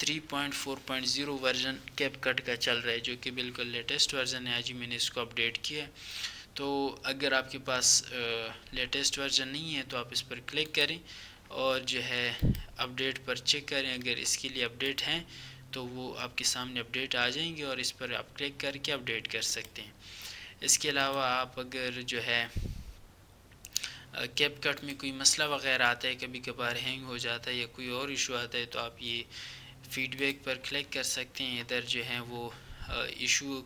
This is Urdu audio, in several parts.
3.4.0 ورژن کیپ کٹ کا چل رہا ہے، جو کہ بالکل لیٹسٹ ورژن ہے. آج ہی میں نے اس کو اپڈیٹ کیا ہے. تو اگر آپ کے پاس لیٹسٹ ورژن نہیں ہے تو آپ اس پر کلک کریں اور جو ہے اپڈیٹ پر چیک کریں. اگر اس کے لیے اپڈیٹ ہیں تو وہ آپ کے سامنے اپڈیٹ آ جائیں گے اور اس پر آپ کلک کر کے اپڈیٹ کر سکتے ہیں. اس کے علاوہ آپ اگر جو ہے کیپ کٹ میں کوئی مسئلہ وغیرہ آتا ہے، کبھی کبھار ہینگ ہو جاتا ہے یا کوئی اور ایشو آتا ہے، تو آپ یہ فیڈ بیک پر کلک کر سکتے ہیں. ادھر جو ہے وہ ایشو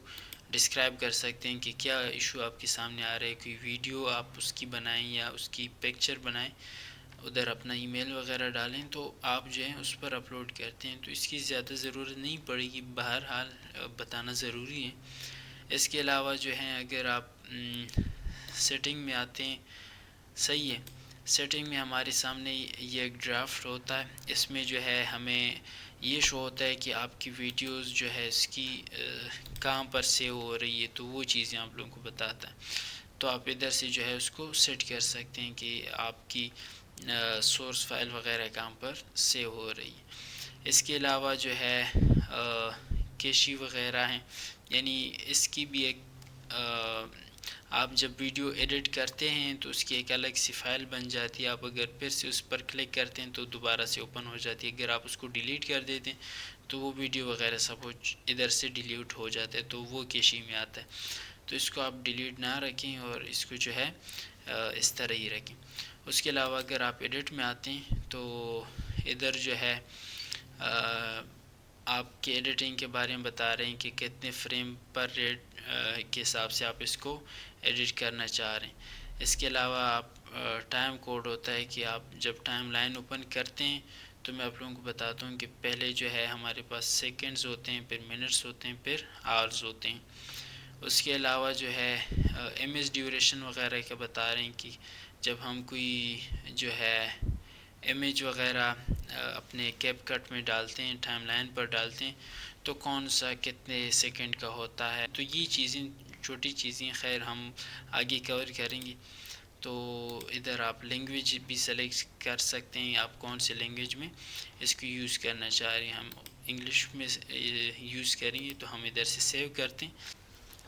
ڈسکرائب کر سکتے ہیں کہ کیا ایشو آپ کے سامنے آ رہا ہے. کوئی ویڈیو آپ اس کی بنائیں یا اس کی پکچر بنائیں، ادھر اپنا ای میل وغیرہ ڈالیں تو آپ جو ہے اس پر اپلوڈ کرتے ہیں. تو اس کی زیادہ ضرورت نہیں پڑے گی، بہرحال بتانا ضروری ہے. اس کے علاوہ جو ہے اگر آپ سیٹنگ میں آتے ہیں، صحیح ہے، سیٹنگ میں ہمارے سامنے یہ ایک ڈرافٹ ہوتا ہے. اس میں جو ہے ہمیں یہ شو ہوتا ہے کہ آپ کی ویڈیوز جو ہے اس کی کہاں پر سیو ہو رہی ہے، تو وہ چیزیں آپ لوگوں کو بتاتا ہے. تو آپ ادھر سے جو ہے اس کو سیٹ کر سکتے ہیں کہ آپ کی سورس فائل وغیرہ کہاں پر سیو ہو رہی ہے. اس کے علاوہ جو ہے کیشی وغیرہ ہیں، یعنی اس کی بھی ایک آپ جب ویڈیو ایڈٹ کرتے ہیں تو اس کی ایک الگ سی فائل بن جاتی ہے. آپ اگر پھر سے اس پر کلک کرتے ہیں تو دوبارہ سے اوپن ہو جاتی ہے. اگر آپ اس کو ڈیلیٹ کر دیتے ہیں تو وہ ویڈیو وغیرہ سب ادھر سے ڈیلیٹ ہو جاتا ہے، تو وہ کیشی میں آتا ہے. تو اس کو آپ ڈیلیٹ نہ رکھیں اور اس کو جو ہے اس طرح ہی رکھیں. اس کے علاوہ اگر آپ ایڈٹ میں آتے ہیں تو ادھر جو ہے آپ کے ایڈیٹنگ کے بارے میں بتا رہے ہیں کہ کتنے فریم پر ریٹ کے حساب سے آپ اس کو ایڈٹ کرنا چاہ رہے ہیں. اس کے علاوہ آپ ٹائم کوڈ ہوتا ہے کہ آپ جب ٹائم لائن اوپن کرتے ہیں تو میں آپ لوگوں کو بتاتا ہوں کہ پہلے جو ہے ہمارے پاس سیکنڈز ہوتے ہیں، پھر منٹس ہوتے ہیں، پھر آورز ہوتے ہیں. اس کے علاوہ جو ہے امیج ڈیوریشن وغیرہ کا بتا رہے ہیں کہ جب ہم کوئی جو ہے امیج وغیرہ اپنے کیپ کٹ میں ڈالتے ہیں، ٹائم لائن پر ڈالتے ہیں، تو کون سا کتنے سیکنڈ کا ہوتا ہے. تو یہ چیزیں چھوٹی چیزیں خیر ہم آگے کور کریں گے. تو ادھر آپ لینگویج بھی سلیکٹ کر سکتے ہیں، آپ کون سے لینگویج میں اس کو یوز کرنا چاہ رہے ہیں. ہم انگلش میں یوز کریں گے تو ہم ادھر سے سیو کرتے ہیں.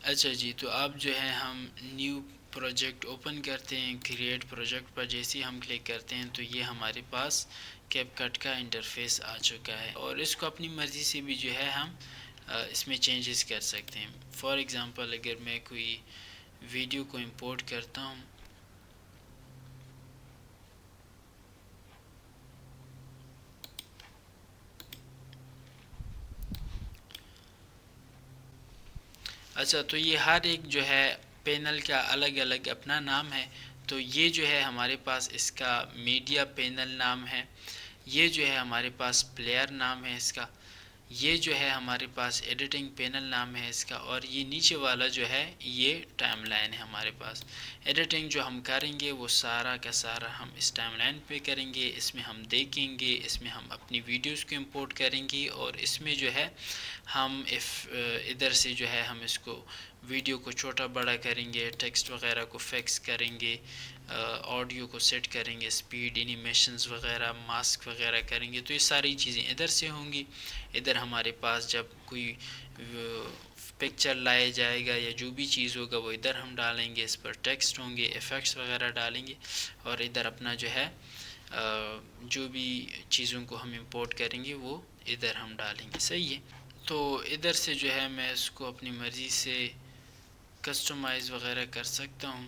اچھا جی، تو اب جو ہے ہم نیو پروجیکٹ اوپن کرتے ہیں. کریٹ پروجیکٹ پر جیسے ہی ہم کلک کرتے ہیں تو یہ ہمارے پاس کیپ کٹ کا انٹرفیس آ چکا ہے، اور اس کو اپنی مرضی سے بھی جو ہے ہم اس میں چینجز کر سکتے ہیں. فار ایگزامپل اگر میں کوئی ویڈیو کو امپورٹ کرتا ہوں، اچھا تو یہ ہر ایک جو ہے پینل کا الگ الگ اپنا نام ہے. تو یہ جو ہے ہمارے پاس اس کا میڈیا پینل نام ہے، یہ جو ہے ہمارے پاس پلیئر نام ہے اس کا، یہ جو ہے ہمارے پاس ایڈیٹنگ پینل نام ہے اس کا، اور یہ نیچے والا جو ہے یہ ٹائم لائن ہے ہمارے پاس. ایڈیٹنگ جو ہم کریں گے وہ سارا کا سارا ہم اس ٹائم لائن پہ کریں گے. اس میں ہم دیکھیں گے، اس میں ہم اپنی ویڈیوز کو امپورٹ کریں گے، اور اس میں جو ہے ہم ادھر سے جو ہے ہم اس کو ویڈیو کو چھوٹا بڑا کریں گے، ٹیکسٹ وغیرہ کو فکس کریں گے، آڈیو کو سیٹ کریں گے، سپیڈ، اینیمیشنز وغیرہ، ماسک وغیرہ کریں گے. تو یہ ساری چیزیں ادھر سے ہوں گی. ادھر ہمارے پاس جب کوئی پکچر لائے جائے گا یا جو بھی چیز ہوگا وہ ادھر ہم ڈالیں گے. اس پر ٹیکسٹ ہوں گے، ایفیکٹس وغیرہ ڈالیں گے، اور ادھر اپنا جو ہے جو بھی چیزوں کو ہم امپورٹ کریں گے وہ ادھر ہم ڈالیں گے. صحیح ہے. تو ادھر سے جو ہے میں اس کو اپنی مرضی سے کسٹمائز وغیرہ کر سکتا ہوں.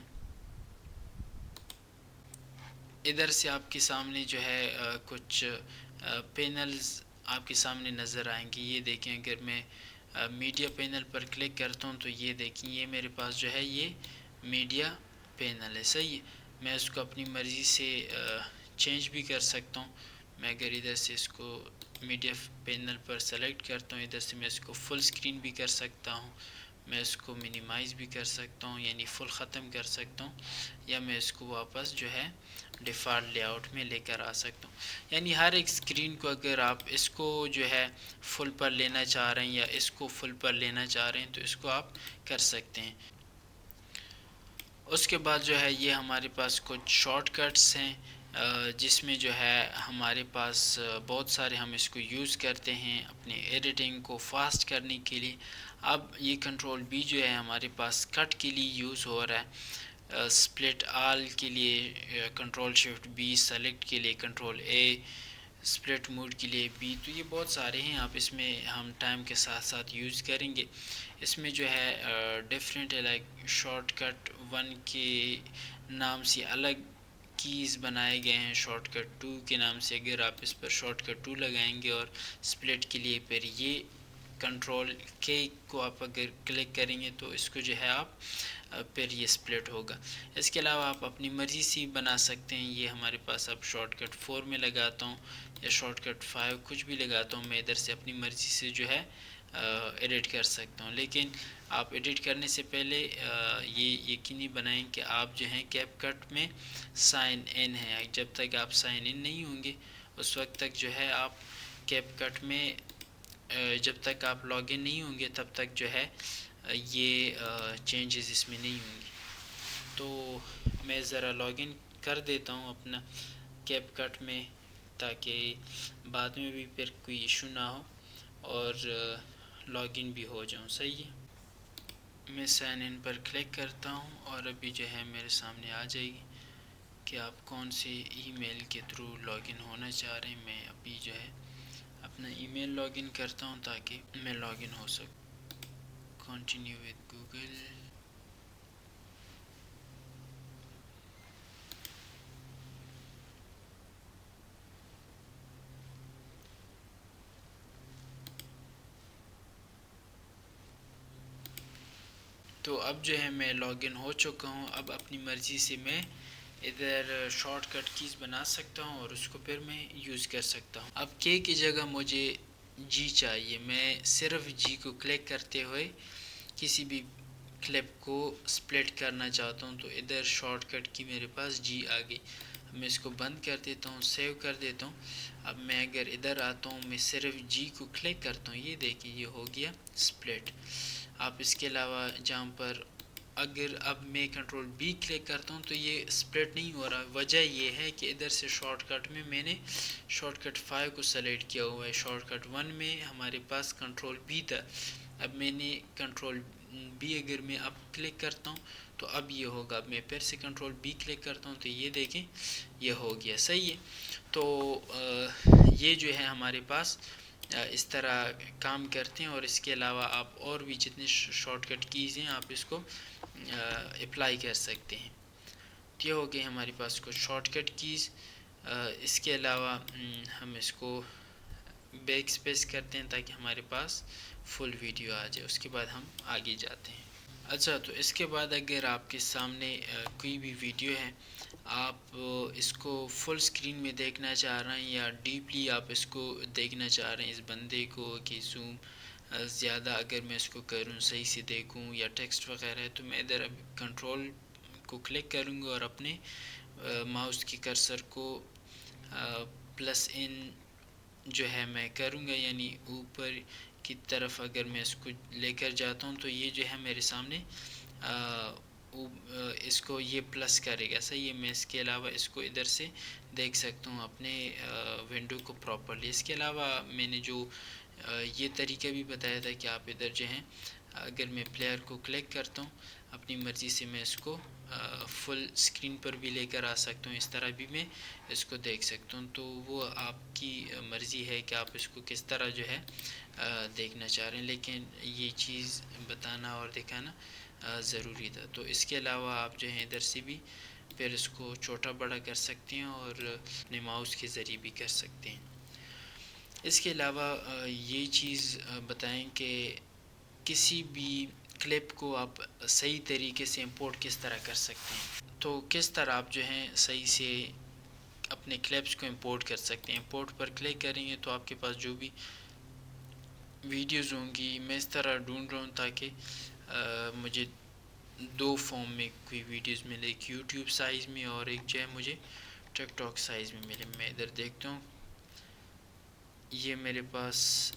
ادھر سے آپ کے سامنے جو ہے کچھ پینلز آپ کے سامنے نظر آئیں گی. یہ دیکھیں اگر میں میڈیا پینل پر کلک کرتا ہوں تو یہ دیکھیں یہ میرے پاس جو ہے یہ میڈیا پینل ہے. صحیح ہے. میں اس کو اپنی مرضی سے چینج بھی کر سکتا ہوں. میں اگر ادھر سے اس کو میڈیا پینل پر سلیکٹ کرتا ہوں، ادھر سے میں اس کو فل اسکرین بھی کر سکتا ہوں، میں اس کو منیمائز بھی کر سکتا ہوں یعنی فل ختم کر سکتا ہوں، یا میں اس کو واپس جو ہے ڈیفالٹ لے آؤٹ میں لے کر آ سکتا ہوں. یعنی ہر ایک اسکرین کو اگر آپ اس کو جو ہے فل پر لینا چاہ رہے ہیں یا اس کو فل پر لینا چاہ رہے ہیں تو اس کو آپ کر سکتے ہیں. اس کے بعد جو ہے یہ ہمارے پاس کچھ شارٹ کٹس ہیں. جس میں جو ہے ہمارے پاس بہت سارے ہم اس کو یوز کرتے ہیں اپنے ایڈیٹنگ کو فاسٹ کرنے کے لیے. اب یہ کنٹرول بی جو ہے ہمارے پاس کٹ کے لیے یوز ہو رہا ہے, اسپلٹ آل کے لیے کنٹرول شفٹ بی, سلیکٹ کے لیے کنٹرول اے, اسپلٹ موڈ کے لیے بی. تو یہ بہت سارے ہیں, آپ اس میں ہم ٹائم کے ساتھ ساتھ یوز کریں گے. اس میں جو ہے ڈفرینٹ ہے, لائک شارٹ کٹ 1 کے نام سے الگ کیز بنائے گئے ہیں, شارٹ کٹ 2 کے نام سے. اگر آپ اس پر شارٹ کٹ 2 لگائیں گے اور اسپلٹ کے لیے پھر یہ کنٹرول کے کو آپ اگر کلک کریں گے تو اس کو جو ہے آپ پھر یہ اسپلٹ ہوگا. اس کے علاوہ آپ اپنی مرضی سے بنا سکتے ہیں. یہ ہمارے پاس اب شارٹ کٹ 4 میں لگاتا ہوں یا شارٹ کٹ 5 کچھ بھی لگاتا ہوں, میں ادھر سے اپنی مرضی سے جو ہے ایڈٹ کر سکتا ہوں. لیکن آپ ایڈٹ کرنے سے پہلے یہ یقینی بنائیں کہ آپ جو ہیں کیپ کٹ میں سائن ان ہیں. جب تک آپ سائن ان نہیں ہوں گے اس وقت تک جو ہے آپ کیپ کٹ میں جب تک آپ لاگ ان نہیں ہوں گے تب تک جو ہے یہ چینجز اس میں نہیں ہوں گے. تو میں ذرا لاگ ان کر دیتا ہوں اپنا کیپ کٹ میں تاکہ بعد میں بھی پھر کوئی ایشو نہ ہو اور لاگ ان بھی ہو جاؤں. صحیح ہے, میں سائن ان پر کلک کرتا ہوں اور ابھی جو ہے میرے سامنے آ جائے گی کہ آپ کون سی ای میل کے تھرو لاگ ان ہونا چاہ رہے ہیں. میں ابھی جو ہے اپنا ای میل لاگ ان کرتا ہوں تاکہ میں لاگ ان ہو سکوں. Continue with Google. تو اب جو ہے میں لاگ ان ہو چکا ہوں. اب اپنی مرضی سے میں ادھر شارٹ کٹ کیز بنا سکتا ہوں اور اس کو پھر میں یوز کر سکتا ہوں. اب کے کی جگہ مجھے جی چاہیے. میں صرف جی کو کلک کرتے ہوئے کسی بھی کلپ کو سپلٹ کرنا چاہتا ہوں تو ادھر شارٹ کٹ کی میرے پاس جی آ گئی. میں اس کو بند کر دیتا ہوں, سیو کر دیتا ہوں. اب میں اگر ادھر آتا ہوں میں صرف جی کو کلک کرتا ہوں, یہ دیکھیں یہ ہو گیا سپلٹ. آپ اس کے علاوہ جہاں پر اگر اب میں کنٹرول بی کلک کرتا ہوں تو یہ سپلٹ نہیں ہو رہا. وجہ یہ ہے کہ ادھر سے شارٹ کٹ میں نے شارٹ کٹ 5 کو سلیکٹ کیا ہوا ہے. شارٹ کٹ 1 میں ہمارے پاس کنٹرول بی تھا. اب میں نے کنٹرول بی اگر میں اب کلک کرتا ہوں تو اب یہ ہوگا. اب میں پھر سے کنٹرول بی کلک کرتا ہوں تو یہ دیکھیں یہ ہو گیا. صحیح ہے, تو یہ جو ہے ہمارے پاس اس طرح کام کرتے ہیں. اور اس کے علاوہ آپ اور بھی جتنے شارٹ کٹ کیز ہیں آپ اس کو اپلائی کر سکتے ہیں. یہ ہو گئی ہمارے پاس کچھ شارٹ کٹ کیز. اس کے علاوہ ہم اس کو بیک سپیس کرتے ہیں تاکہ ہمارے پاس فل ویڈیو آ جائے. اس کے بعد ہم آگے جاتے ہیں. اچھا, تو اس کے بعد اگر آپ کے سامنے کوئی بھی ویڈیو ہے, آپ اس کو فل سکرین میں دیکھنا چاہ رہے ہیں یا ڈیپلی آپ اس کو دیکھنا چاہ رہے ہیں اس بندے کو کہ زوم زیادہ اگر میں اس کو کروں صحیح سے دیکھوں یا ٹیکسٹ وغیرہ ہے, تو میں ادھر اب کنٹرول کو کلک کروں گا اور اپنے ماؤس کی کرسر کو پلس ان جو ہے میں کروں گا, یعنی اوپر کی طرف اگر میں اس کو لے کر جاتا ہوں تو یہ جو ہے میرے سامنے اس کو یہ پلس کرے گا. صحیح ہے, میں اس کے علاوہ اس کو ادھر سے دیکھ سکتا ہوں اپنے ونڈو کو پراپرلی. اس کے علاوہ میں نے جو یہ طریقہ بھی بتایا تھا کہ آپ ادھر جو ہیں اگر میں پلیئر کو کلک کرتا ہوں اپنی مرضی سے میں اس کو فل سکرین پر بھی لے کر آ سکتا ہوں, اس طرح بھی میں اس کو دیکھ سکتا ہوں. تو وہ آپ کی مرضی ہے کہ آپ اس کو کس طرح جو ہے دیکھنا چاہ رہے ہیں, لیکن یہ چیز بتانا اور دکھانا ضروری تھا. تو اس کے علاوہ آپ جو ہیں ادھر سے بھی پھر اس کو چھوٹا بڑا کر سکتے ہیں اور اپنے ماؤس کے ذریعے بھی کر سکتے ہیں. اس کے علاوہ یہ چیز بتائیں کہ کسی بھی کلپ کو آپ صحیح طریقے سے امپورٹ کس طرح کر سکتے ہیں. تو کس طرح آپ جو ہیں صحیح سے اپنے کلپس کو امپورٹ کر سکتے ہیں. امپورٹ پر کلک کریں گے تو آپ کے پاس جو بھی ویڈیوز ہوں گی, میں اس طرح ڈھونڈ رہا ہوں تاکہ مجھے 2 فارم میں کوئی ویڈیوز ملے, ایک یوٹیوب سائز میں اور ایک جو ہے مجھے ٹک ٹاک سائز میں ملے. میں ادھر دیکھتا ہوں, یہ میرے پاس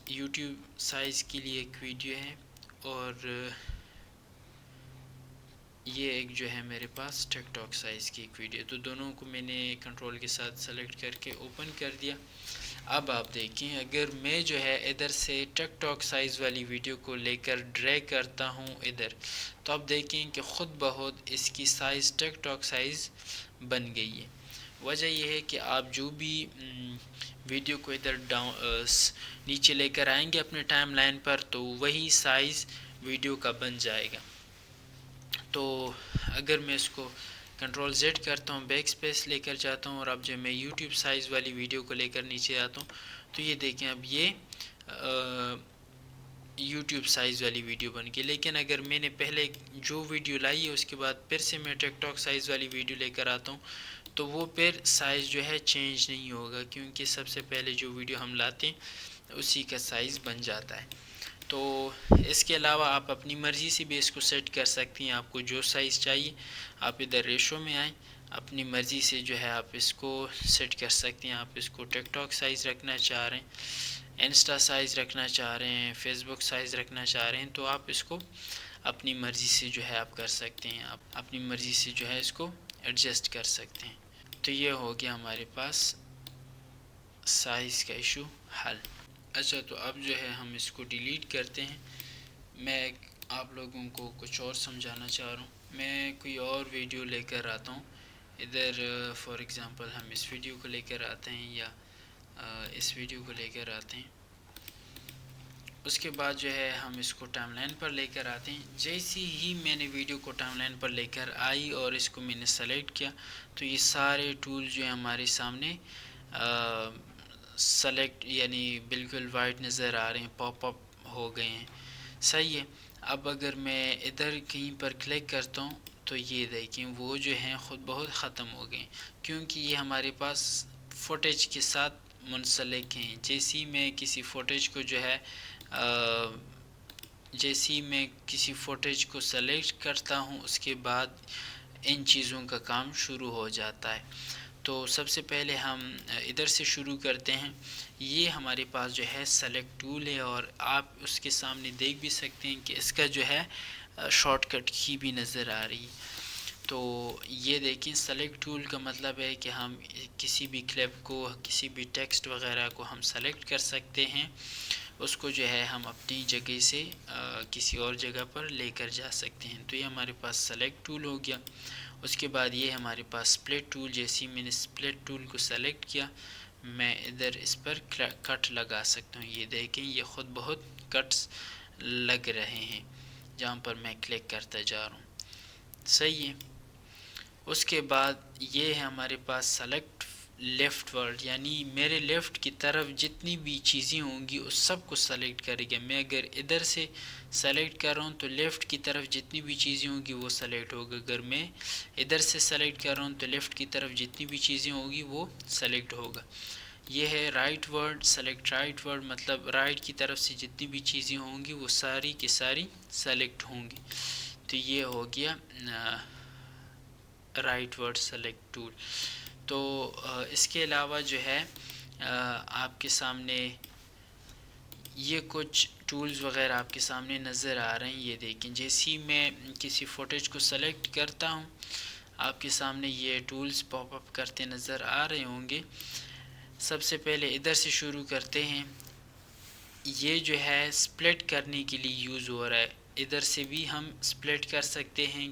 یوٹیوب سائز کے لیے ایک ویڈیو ہے اور یہ ایک جو ہے میرے پاس ٹک ٹاک سائز کی ایک ویڈیو، تو دونوں کو میں نے کنٹرول کے ساتھ سلیکٹ کر کے اوپن کر دیا۔ اب آپ دیکھیں اگر میں جو ہے ادھر سے ٹک ٹاک سائز والی ویڈیو کو لے کر ڈریگ کرتا ہوں ادھر، تو آپ دیکھیں کہ خود بخود اس کی سائز ٹک ٹاک سائز بن گئی ہے۔ وجہ یہ ہے کہ آپ جو بھی ویڈیو کو ادھر نیچے لے کر آئیں گے اپنے ٹائم لائن پر، تو وہی سائز ویڈیو کا بن جائے گا۔ تو اگر میں اس کو کنٹرول زیڈ کرتا ہوں، بیک سپیس لے کر جاتا ہوں، اور اب جب میں یوٹیوب سائز والی ویڈیو کو لے کر نیچے آتا ہوں، تو یہ دیکھیں اب یہ یوٹیوب سائز والی ویڈیو بن گئی۔ لیکن اگر میں نے پہلے جو ویڈیو لائی ہے اس کے بعد پھر سے میں ٹک ٹاک سائز والی ویڈیو لے کر آتا ہوں، تو وہ پھر سائز جو ہے چینج نہیں ہوگا، کیونکہ سب سے پہلے جو ویڈیو ہم لاتے ہیں اسی کا سائز بن جاتا ہے۔ تو اس کے علاوہ آپ اپنی مرضی سے بھی اس کو سیٹ کر سکتی ہیں، آپ کو جو سائز چاہیے آپ ادھر ریشو میں آئیں، اپنی مرضی سے جو ہے آپ اس کو سیٹ کر سکتے ہیں۔ آپ اس کو ٹک ٹاک سائز رکھنا چاہ رہے ہیں، انسٹا سائز رکھنا چاہ رہے ہیں، فیس بک سائز رکھنا چاہ رہے ہیں، تو آپ اس کو اپنی مرضی سے جو ہے آپ کر سکتے ہیں، آپ اپنی مرضی سے جو ہے اس کو ایڈجسٹ کر سکتے ہیں۔ تو یہ ہو گیا ہمارے پاس سائز کا ایشو حل۔ اچھا، تو اب جو ہے ہم اس کو ڈیلیٹ کرتے ہیں۔ میں آپ لوگوں کو کچھ اور سمجھانا چاہ رہا ہوں، میں کوئی اور ویڈیو لے کر آتا ہوں ادھر، فار ایگزامپل ہم اس ویڈیو کو لے کر آتے ہیں یا اس ویڈیو کو لے کر آتے ہیں۔ اس کے بعد جو ہے ہم اس کو ٹائم لائن پر لے کر آتے ہیں۔ جیسی ہی میں نے ویڈیو کو ٹائم لائن پر لے کر آئی اور اس کو میں نے سلیکٹ کیا، تو یہ سارے ٹول جو ہیں ہمارے سامنے سلیکٹ یعنی بالکل وائٹ نظر آ رہے ہیں، پاپ اپ ہو گئے ہیں۔ صحیح ہے۔ اب اگر میں ادھر کہیں پر کلک کرتا ہوں تو یہ دیکھیں وہ جو ہیں خود بہت ختم ہو گئے، کیونکہ یہ ہمارے پاس فوٹیج کے ساتھ منسلک ہیں۔ جیسی میں کسی فوٹیج کو جو ہے فوٹیج کو سلیکٹ کرتا ہوں، اس کے بعد ان چیزوں کا کام شروع ہو جاتا ہے۔ تو سب سے پہلے ہم ادھر سے شروع کرتے ہیں۔ یہ ہمارے پاس جو ہے سلیکٹ ٹول ہے، اور آپ اس کے سامنے دیکھ بھی سکتے ہیں کہ اس کا جو ہے شارٹ کٹ کی بھی نظر آ رہی ہے۔ تو یہ دیکھیں سلیکٹ ٹول کا مطلب ہے کہ ہم کسی بھی کلپ کو، کسی بھی ٹیکسٹ وغیرہ کو ہم سلیکٹ کر سکتے ہیں، اس کو جو ہے ہم اپنی جگہ سے کسی اور جگہ پر لے کر جا سکتے ہیں۔ تو یہ ہمارے پاس سلیکٹ ٹول ہو گیا۔ اس کے بعد یہ ہمارے پاس سپلٹ ٹول، جیسی میں نے سپلٹ ٹول کو سلیکٹ کیا، میں ادھر اس پر کٹ لگا سکتا ہوں۔ یہ دیکھیں یہ خود بہت کٹس لگ رہے ہیں جہاں پر میں کلک کرتا جا رہا ہوں۔ صحیح ہے۔ اس کے بعد یہ ہے ہمارے پاس سلیکٹ لیفٹ ورڈ، یعنی میرے لیفٹ کی طرف جتنی بھی چیزیں ہوں گی اس سب کو سلیکٹ کرے گا۔ میں اگر ادھر سے سلیکٹ کر رہا ہوں تو لیفٹ کی طرف جتنی بھی چیزیں ہوں گی وہ سلیکٹ ہوگا، اگر میں ادھر سے سلیکٹ کر رہا ہوں تو لیفٹ کی طرف جتنی بھی چیزیں ہوں گی وہ سلیکٹ ہوگا۔ یہ ہے right word, select right word, مطلب رائٹ کی طرف سے جتنی بھی چیزیں ہوں گی وہ ساری کی ساری سلیکٹ ہوں گی۔ تو یہ ہو گیا رائٹ ورڈ سلیکٹ ٹول۔ تو اس کے علاوہ جو ہے آپ کے سامنے یہ کچھ ٹولز وغیرہ آپ کے سامنے نظر آ رہے ہیں۔ یہ دیکھیں جیسی میں کسی فوٹیج کو سلیکٹ کرتا ہوں آپ کے سامنے یہ ٹولز پاپ اپ کرتے نظر آ رہے ہوں گے۔ سب سے پہلے ادھر سے شروع کرتے ہیں۔ یہ جو ہے سپلٹ کرنے کے لیے یوز ہو رہا ہے، ادھر سے بھی ہم سپلٹ کر سکتے ہیں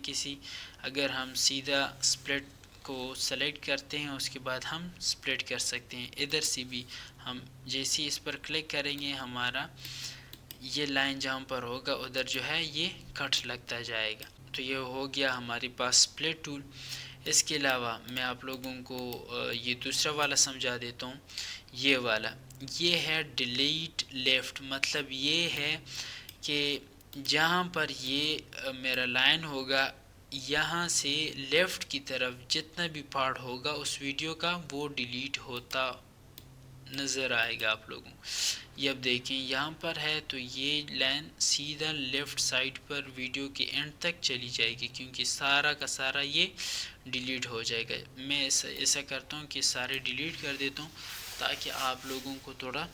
اگر ہم سیدھا سپلٹ کو سلیکٹ کرتے ہیں اس کے بعد ہم سپلٹ کر سکتے ہیں۔ ادھر سے بھی ہم جیسی اس پر کلک کریں گے ہمارا یہ لائن جہاں پر ہوگا ادھر جو ہے یہ کٹ لگتا جائے گا۔ تو یہ ہو گیا ہمارے پاس سپلٹ ٹول۔ اس کے علاوہ میں آپ لوگوں کو یہ دوسرا والا سمجھا دیتا ہوں۔ یہ والا یہ ہے ڈیلیٹ لیفٹ، مطلب یہ ہے کہ جہاں پر یہ میرا لائن ہوگا یہاں سے لیفٹ کی طرف جتنا بھی پارٹ ہوگا اس ویڈیو کا وہ ڈیلیٹ ہوتا نظر آئے گا آپ لوگوں۔ یہ اب دیکھیں یہاں پر ہے تو یہ لائن سیدھا لیفٹ سائڈ پر ویڈیو کے اینڈ تک چلی جائے گی، کیونکہ سارا کا سارا یہ ڈیلیٹ ہو جائے گا۔ میں ایسا کرتا ہوں کہ سارے ڈیلیٹ کر دیتا ہوں تاکہ آپ لوگوں کو تھوڑا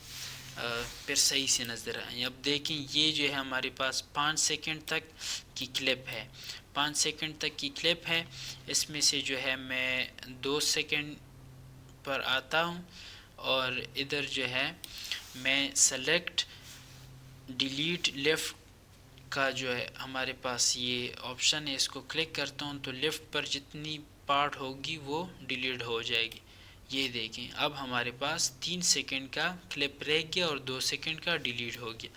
پھر صحیح سے نظر آئیں۔ اب دیکھیں یہ جو ہے ہمارے پاس 5 سیکنڈ تک کی کلپ ہے، 5 سیکنڈ تک کی کلپ ہے۔ اس میں سے جو ہے میں 2 سیکنڈ پر آتا ہوں اور ادھر جو ہے میں سلیکٹ ڈیلیٹ لیفٹ کا جو ہے ہمارے پاس یہ آپشن ہے، اس کو کلک کرتا ہوں تو لیفٹ پر جتنی پارٹ ہوگی وہ ڈیلیٹ ہو جائے گی۔ یہ دیکھیں اب ہمارے پاس 3 سیکنڈ کا کلپ رہ گیا اور 2 سیکنڈ کا ڈیلیٹ ہو گیا۔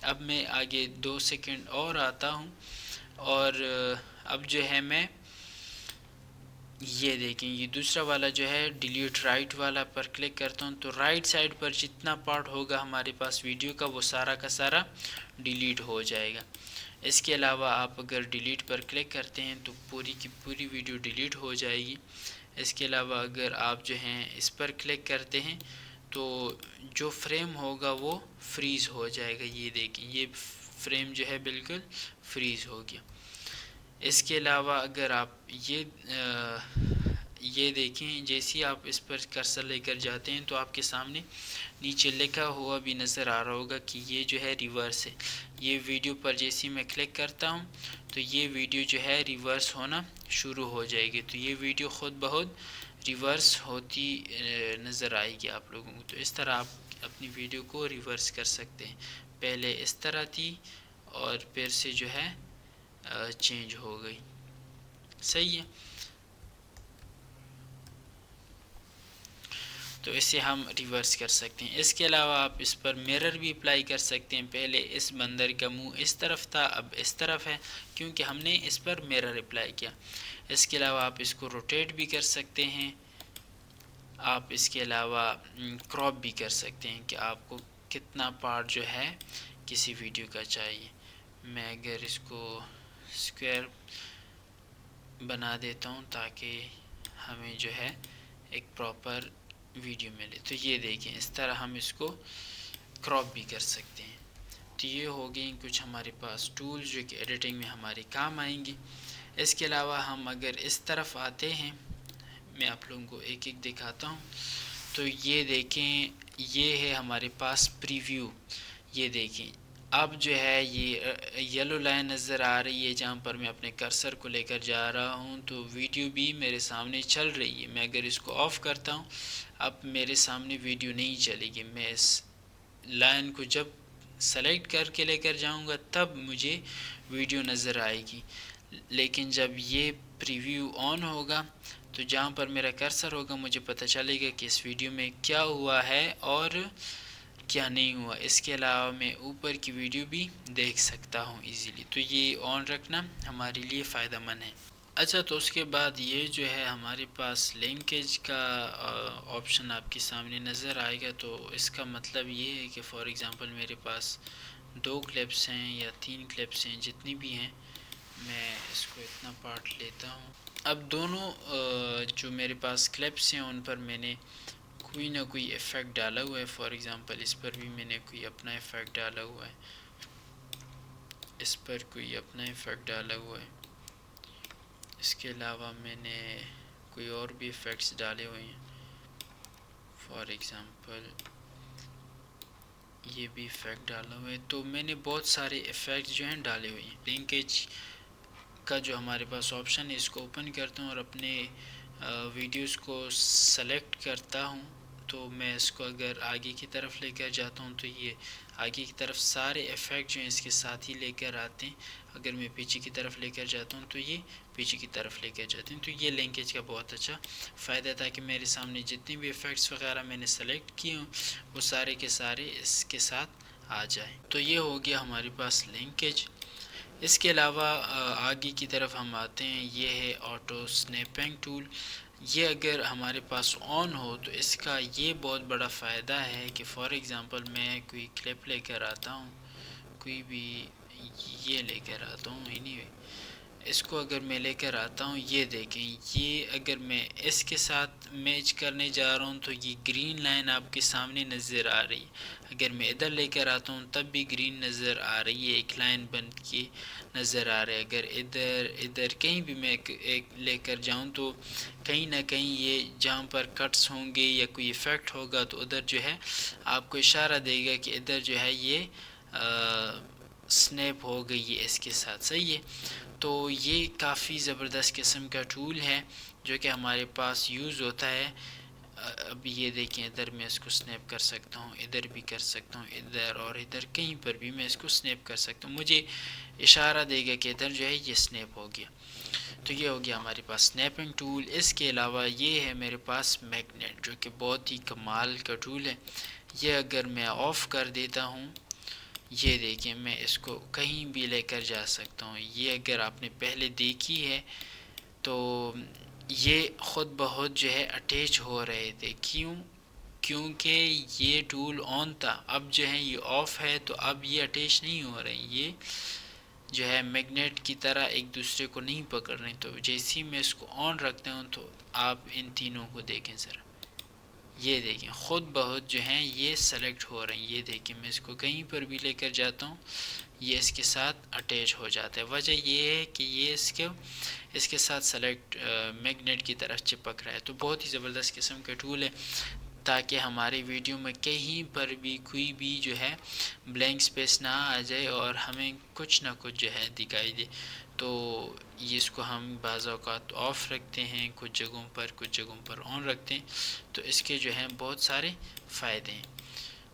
اب میں آگے 2 سیکنڈ اور آتا ہوں اور اب جو ہے میں یہ دیکھیں یہ دوسرا والا جو ہے ڈیلیٹ رائٹ والا پر کلک کرتا ہوں تو رائٹ سائڈ پر جتنا پارٹ ہوگا ہمارے پاس ویڈیو کا وہ سارا کا سارا ڈیلیٹ ہو جائے گا۔ اس کے علاوہ آپ اگر ڈیلیٹ پر کلک کرتے ہیں تو پوری کی پوری ویڈیو ڈیلیٹ ہو جائے گی۔ اس کے علاوہ اگر آپ جو ہیں اس پر کلک کرتے ہیں تو جو فریم ہوگا وہ فریز ہو جائے گا۔ یہ دیکھیں یہ فریم جو ہے بالکل فریز ہو گیا۔ اس کے علاوہ اگر آپ یہ دیکھیں جیسے آپ اس پر کرسر لے کر جاتے ہیں تو آپ کے سامنے نیچے لکھا ہوا بھی نظر آ رہا ہوگا کہ یہ جو ہے ریورس ہے۔ یہ ویڈیو پر جیسے میں کلک کرتا ہوں تو یہ ویڈیو جو ہے ریورس ہونا شروع ہو جائے گی، تو یہ ویڈیو خود بخود ریورس ہوتی نظر آئے گی آپ لوگوں کو۔ تو اس طرح آپ اپنی ویڈیو کو ریورس کر سکتے ہیں، پہلے اس طرح تھی اور پھر سے جو ہے چینج ہو گئی۔ صحیح ہے، تو اسے ہم ریورس کر سکتے ہیں۔ اس کے علاوہ آپ اس پر میرر بھی اپلائی کر سکتے ہیں۔ پہلے اس بندر کا منہ اس طرف تھا، اب اس طرف ہے کیونکہ ہم نے اس پر میرر اپلائی کیا۔ اس کے علاوہ آپ اس کو روٹیٹ بھی کر سکتے ہیں، آپ اس کے علاوہ کراپ بھی کر سکتے ہیں کہ آپ کو کتنا پارٹ جو ہے کسی ویڈیو کا چاہیے۔ میں اگر اس کو اسکوائر بنا دیتا ہوں تاکہ ہمیں جو ہے ایک پراپر ویڈیو ملے، تو یہ دیکھیں اس طرح ہم اس کو کراپ بھی کر سکتے ہیں۔ تو یہ ہو گئی کچھ ہمارے پاس ٹول جو کہ ایڈیٹنگ میں ہمارے کام آئیں گی۔ اس کے علاوہ ہم اگر اس طرف آتے ہیں، میں آپ لوگوں کو ایک ایک دکھاتا ہوں، تو یہ دیکھیں یہ ہے ہمارے پاس پریویو۔ یہ دیکھیں اب جو ہے یہ یلو لائن نظر آ رہی ہے جہاں پر میں اپنے کرسر کو لے کر جا رہا ہوں، تو ویڈیو بھی میرے سامنے چل رہی ہے۔ میں اگر اس کو آف کرتا ہوں اب میرے سامنے ویڈیو نہیں چلے گی۔ میں اس لائن کو جب سلیکٹ کر کے لے کر جاؤں گا تب مجھے ویڈیو نظر آئے گی، لیکن جب یہ پریویو آن ہوگا تو جہاں پر میرا کرسر ہوگا مجھے پتہ چلے گا کہ اس ویڈیو میں کیا ہوا ہے اور کیا نہیں ہوا۔ اس کے علاوہ میں اوپر کی ویڈیو بھی دیکھ سکتا ہوں ایزیلی، تو یہ آن رکھنا ہمارے لیے فائدہ مند ہے۔ اچھا، تو اس کے بعد یہ جو ہے ہمارے پاس لنکیج کا آپشن آپ کے سامنے نظر آئے گا۔ تو اس کا مطلب یہ ہے کہ فار ایگزامپل میرے پاس 2 کلپس ہیں یا 3 کلپس ہیں، جتنی بھی ہیں، میں اس کو اتنا پارٹ لیتا ہوں۔ اب دونوں جو میرے پاس کلپس ہیں ان پر میں نے کوئی نہ کوئی ایفیکٹ ڈالا ہوا ہے۔ فار ایگزامپل اس پر بھی میں نے کوئی اپنا ایفیکٹ ڈالا ہوا ہے، اس پر کوئی اپنا ایفیکٹ ڈالا ہوا ہے، اس کے علاوہ میں نے کوئی اور بھی ایفیکٹس ڈالے ہوئے ہیں۔ فار ایگزامپل یہ بھی ایفیکٹ ڈالا ہوا ہے، تو میں نے بہت سارے ایفیکٹس جو ہیں ڈالے ہوئے ہیں۔ لنکیج کا جو ہمارے پاس آپشن ہے اس کو اوپن کرتا ہوں اور اپنے ویڈیوز کو سلیکٹ کرتا ہوں، تو میں اس کو اگر آگے کی طرف لے کر جاتا ہوں تو یہ آگے کی طرف سارے ایفیکٹ جو ہیں اس کے ساتھ ہی لے کر آتے ہیں۔ اگر میں پیچھے کی طرف لے کر جاتا ہوں تو یہ پیچھے کی طرف لے کر جاتے ہیں۔ تو یہ لنکیج کا بہت اچھا فائدہ تھا کہ میرے سامنے جتنے بھی ایفیکٹس وغیرہ میں نے سلیکٹ کیے ہوں وہ سارے کے سارے اس کے ساتھ آ جائیں۔ تو یہ ہو گیا ہمارے پاس لنکیج۔ اس کے علاوہ آگے کی طرف ہم آتے ہیں، یہ ہے آٹو سنیپنگ ٹول۔ یہ اگر ہمارے پاس آن ہو تو اس کا یہ بہت بڑا فائدہ ہے کہ فار ایگزامپل میں کوئی کلپ لے کر آتا ہوں، کوئی بھی یہ لے کر آتا ہوں، اینی وے اس کو اگر میں لے کر آتا ہوں، یہ دیکھیں، یہ اگر میں اس کے ساتھ میچ کرنے جا رہا ہوں تو یہ گرین لائن آپ کے سامنے نظر آ رہی ہے۔ اگر میں ادھر لے کر آتا ہوں تب بھی گرین نظر آ رہی ہے، ایک لائن بن کے نظر آ رہا ہے۔ اگر ادھر کہیں بھی میں ایک لے کر جاؤں تو کہیں نہ کہیں یہ جہاں پر کٹس ہوں گے یا کوئی ایفیکٹ ہوگا تو ادھر جو ہے آپ کو اشارہ دے گا کہ ادھر جو ہے یہ سنیپ ہو گئی ہے اس کے ساتھ، صحیح ہے۔ تو یہ کافی زبردست قسم کا ٹول ہے جو کہ ہمارے پاس یوز ہوتا ہے۔ اب یہ دیکھیں، ادھر میں اس کو سنیپ کر سکتا ہوں، ادھر بھی کر سکتا ہوں، ادھر اور ادھر کہیں پر بھی میں اس کو سنیپ کر سکتا ہوں، مجھے اشارہ دے گا کہ ادھر جو ہے یہ سنیپ ہو گیا۔ تو یہ ہو گیا ہمارے پاس سنیپنگ ٹول۔ اس کے علاوہ یہ ہے میرے پاس میگنیٹ، جو کہ بہت ہی کمال کا ٹول ہے۔ یہ اگر میں آف کر دیتا ہوں، یہ دیکھیں میں اس کو کہیں بھی لے کر جا سکتا ہوں۔ یہ اگر آپ نے پہلے دیکھی ہے تو یہ خود بخود جو ہے اٹیچ ہو رہے تھے، کیونکہ یہ ٹول آن تھا، اب جو ہے یہ آف ہے تو اب یہ اٹیچ نہیں ہو رہے، یہ جو ہے میگنیٹ کی طرح ایک دوسرے کو نہیں پکڑ رہے۔ تو جیسے ہی میں اس کو آن رکھتا ہوں تو آپ ان تینوں کو دیکھیں ذرا، یہ دیکھیں خود بہت جو ہیں یہ سلیکٹ ہو رہے ہیں۔ یہ دیکھیں میں اس کو کہیں پر بھی لے کر جاتا ہوں، یہ اس کے ساتھ اٹیچ ہو جاتا ہے۔ وجہ یہ ہے کہ یہ اس کے ساتھ سلیکٹ میگنیٹ کی طرح چپک رہا ہے۔ تو بہت ہی زبردست قسم کا ٹول ہے تاکہ ہماری ویڈیو میں کہیں پر بھی کوئی بھی جو ہے بلینک سپیس نہ آ جائے اور ہمیں کچھ نہ کچھ جو ہے دکھائی دے۔ تو یہ اس کو ہم بعض اوقات آف رکھتے ہیں، کچھ جگہوں پر آن رکھتے ہیں، تو اس کے جو ہیں بہت سارے فائدے ہیں۔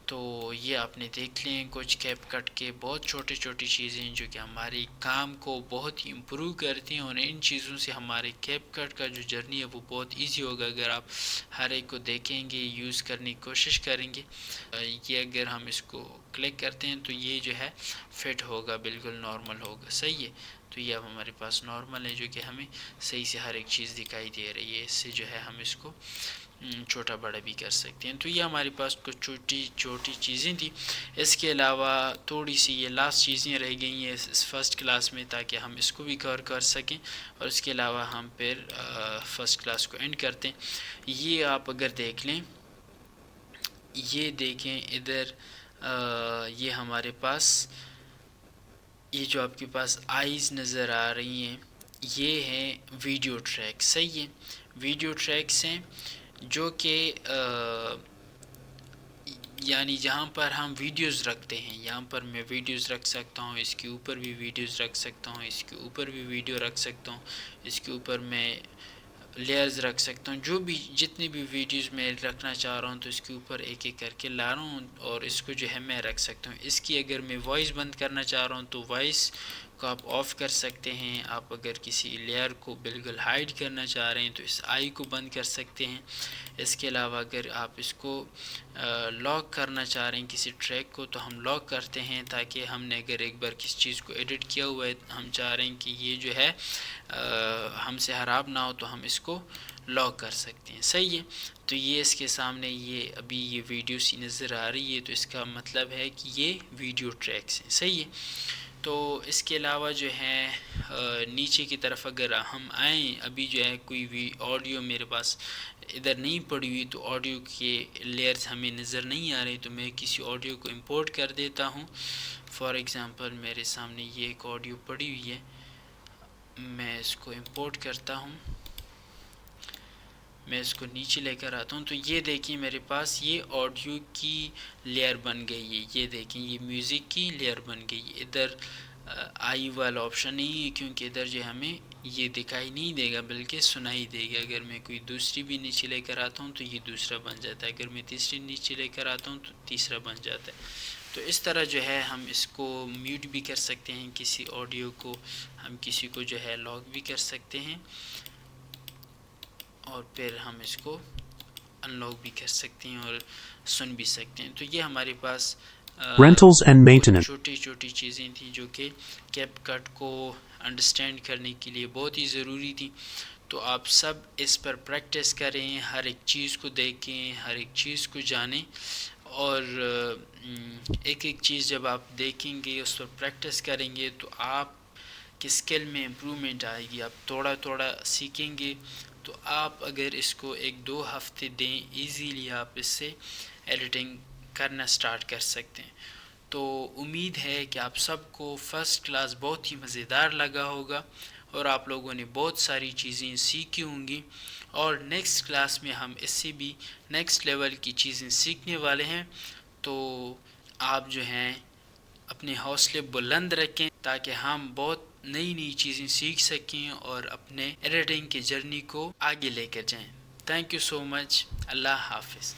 تو یہ آپ نے دیکھ لیں کچھ کیپ کٹ کے بہت چھوٹی چیزیں جو کہ ہمارے کام کو بہت ہی امپروو کرتی ہیں، اور ان چیزوں سے ہمارے کیپ کٹ کا جو جرنی ہے وہ بہت ایزی ہوگا اگر آپ ہر ایک کو دیکھیں گے، یوز کرنے کی کوشش کریں گے۔ یہ اگر ہم اس کو کلک کرتے ہیں تو یہ جو ہے فٹ ہوگا، بالکل نارمل ہوگا، صحیح ہے۔ تو یہ اب ہمارے پاس نارمل ہے جو کہ ہمیں صحیح سے ہر ایک چیز دکھائی دے رہی ہے، اس سے جو ہے ہم اس کو چھوٹا بڑا بھی کر سکتے ہیں۔ تو یہ ہمارے پاس کچھ چھوٹی چیزیں تھیں۔ اس کے علاوہ تھوڑی سی یہ لاسٹ چیزیں رہ گئی ہیں اس فرسٹ کلاس میں، تاکہ ہم اس کو بھی کور کر سکیں، اور اس کے علاوہ ہم پھر فرسٹ کلاس کو اینڈ کرتے ہیں۔ یہ آپ اگر دیکھ لیں، یہ دیکھیں ادھر، یہ ہمارے پاس یہ جو آپ کے پاس آئیز نظر آ رہی ہیں، یہ ہیں ویڈیو ٹریک، صحیح ہے۔ ویڈیو ٹریکس ہیں جو کہ یعنی جہاں پر ہم ویڈیوز رکھتے ہیں، یہاں پر میں ویڈیوز رکھ سکتا ہوں، اس کے اوپر بھی ویڈیوز رکھ سکتا ہوں، اس کے اوپر بھی ویڈیو رکھ سکتا ہوں، اس کے اوپر میں لیئرز رکھ سکتا ہوں، جو بھی جتنی بھی ویڈیوز میں رکھنا چاہ رہا ہوں تو اس کے اوپر ایک ایک کر کے لا رہا ہوں، اور اس کو جو ہے میں رکھ سکتا ہوں۔ اس کی اگر میں وائس بند کرنا چاہ رہا ہوں تو وائس کو آپ آف کر سکتے ہیں۔ آپ اگر کسی لیئر کو بالکل ہائیڈ کرنا چاہ رہے ہیں تو اس آئی کو بند کر سکتے ہیں۔ اس کے علاوہ اگر آپ اس کو لاک کرنا چاہ رہے ہیں کسی ٹریک کو تو ہم لاک کرتے ہیں، تاکہ ہم نے اگر ایک بار کسی چیز کو ایڈٹ کیا ہوا ہے، ہم چاہ رہے ہیں کہ یہ جو ہے ہم سے خراب نہ ہو، تو ہم اس کو لاک کر سکتے ہیں، صحیح ہے۔ تو یہ اس کے سامنے یہ ابھی یہ ویڈیو سی نظر آ رہی ہے، تو اس کا مطلب ہے کہ یہ ویڈیو ٹریکس ہیں، صحیح ہے۔ تو اس کے علاوہ جو ہے نیچے کی طرف اگر ہم آئیں، ابھی جو ہے کوئی بھی آڈیو میرے پاس ادھر نہیں پڑی ہوئی، تو آڈیو کے لیئرز ہمیں نظر نہیں آ رہی، تو میں کسی آڈیو کو امپورٹ کر دیتا ہوں۔ فار ایگزامپل میرے سامنے یہ ایک آڈیو پڑی ہوئی ہے، میں اس کو امپورٹ کرتا ہوں، میں اس کو نیچے لے کر آتا ہوں، تو یہ دیکھیں میرے پاس یہ آڈیو کی لیئر بن گئی ہے۔ یہ دیکھیں یہ میوزک کی لیئر بن گئی ہے۔ ادھر آئی والا آپشن نہیں ہے، کیونکہ ادھر جو ہمیں یہ دکھائی نہیں دے گا بلکہ سنائی دے گا۔ اگر میں کوئی دوسری بھی نیچے لے کر آتا ہوں تو یہ دوسرا بن جاتا ہے، اگر میں تیسری نیچے لے کر آتا ہوں تو تیسرا بن جاتا ہے۔ تو اس طرح جو ہے ہم اس کو میوٹ بھی کر سکتے ہیں، کسی آڈیو کو ہم کسی کو جو ہے لاک بھی کر سکتے ہیں، اور پھر ہم اس کو ان لاک بھی کر سکتے ہیں اور سن بھی سکتے ہیں۔ تو یہ ہمارے پاس Rentals and maintenance. چھوٹی چیزیں تھیں جو کہ کیپ کٹ کو انڈرسٹینڈ کرنے کے لیے بہت ہی ضروری تھی۔ تو آپ سب اس پر پریکٹس کریں، ہر ایک چیز کو دیکھیں، ہر ایک چیز کو جانیں، اور ایک ایک چیز جب آپ دیکھیں گے، اس پر پریکٹس کریں گے، تو آپ کہ اسکل میں امپرومنٹ آئے گی. آپ تھوڑا تھوڑا سیکھیں گے تو آپ اگر اس کو 1-2 ہفتے دیں ایزیلی آپ اس سے ایڈیٹنگ کرنا سٹارٹ کر سکتے ہیں. تو امید ہے کہ آپ سب کو فرسٹ کلاس بہت ہی مزیدار لگا ہوگا اور آپ لوگوں نے بہت ساری چیزیں سیکھی ہوں گی، اور نیکسٹ کلاس میں ہم اس سے بھی نیکسٹ لیول کی چیزیں سیکھنے والے ہیں. تو آپ جو ہیں اپنے حوصلے بلند رکھیں تاکہ ہم بہت نئی نئی چیزیں سیکھ سکیں اور اپنے ایڈیٹنگ کی جرنی کو آگے لے کر جائیں. تھینک یو سو مچ. اللہ حافظ.